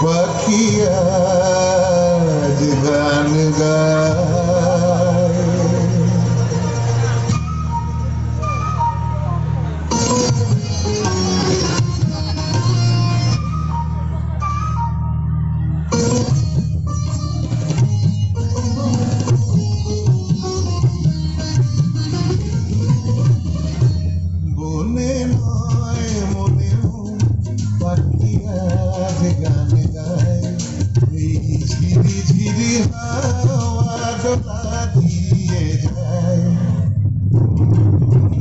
পাখিয়া গান গায় বনে নয় মনে পাখিয়া গান গায় এই ঝিরি ঝিরি হাওয়া দোলা দিয়ে যায়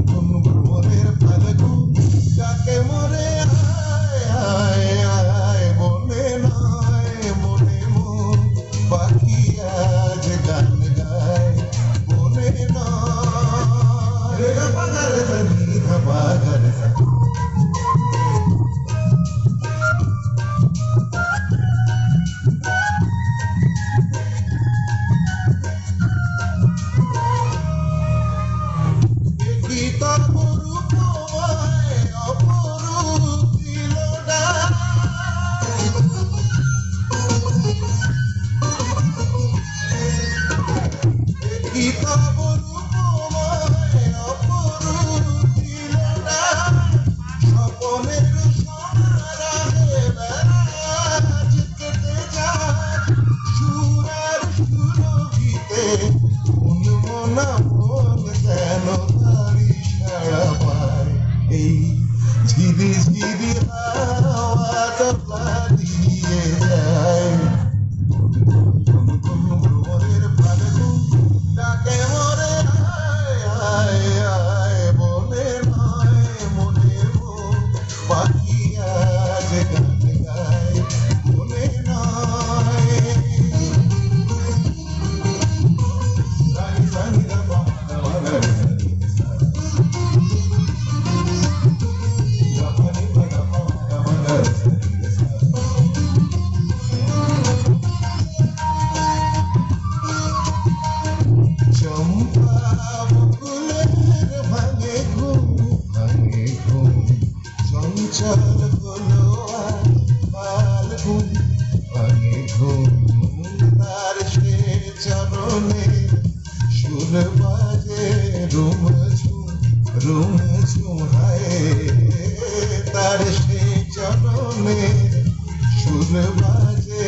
কোন ভোরের ফাল্গুন ডাকে মোরে আয় আয় আয় বনে নয় মনে মন পাখিয়া গান গায় বনে নয় পাগার সনি পাগার ঝিরি ঝিরি হাওয়া দোলা দিয়ে যায় কোন কোন ভোরের ফাল্গুন ডাকে মোরে আয় আয় আয় বনে নয় মনে মন পাখিয়া গান গায় বনে নয় সানি সানি রবা চঞ্চল হলো ফাল্গুন ভাঙে ঘুম তার সে চরণে সুর বাজে রুম ঝুম হায় তার সে চরণে সুর বাজে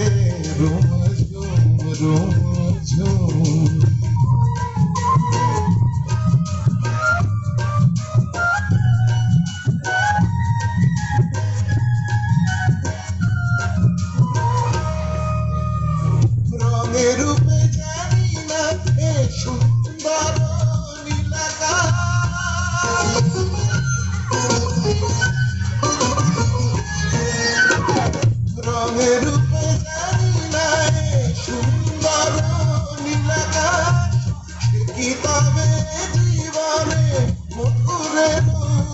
রুম ঝুম রূপে জানি না এ সুন্দর রঙের রূপে জানি না এ সুন্দর নীলাকাশ কি তবে জীবনে মধুরের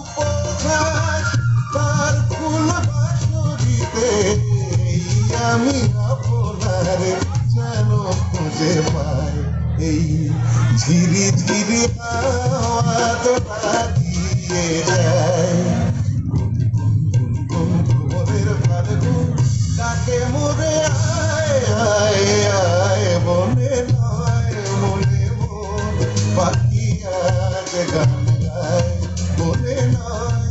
উপহাস তার ফুল বাসরিতে আমি আপনার যেন খুঁজে পাই এই ঝিরি ঝিরি হাওয়া দোলা দিয়ে যায় কোন ভোরের ফাল্গুন ডাকে মোরে আয় আয় আয় বনে নয় মনে মন পাখিয়া গান গায় বনে নয়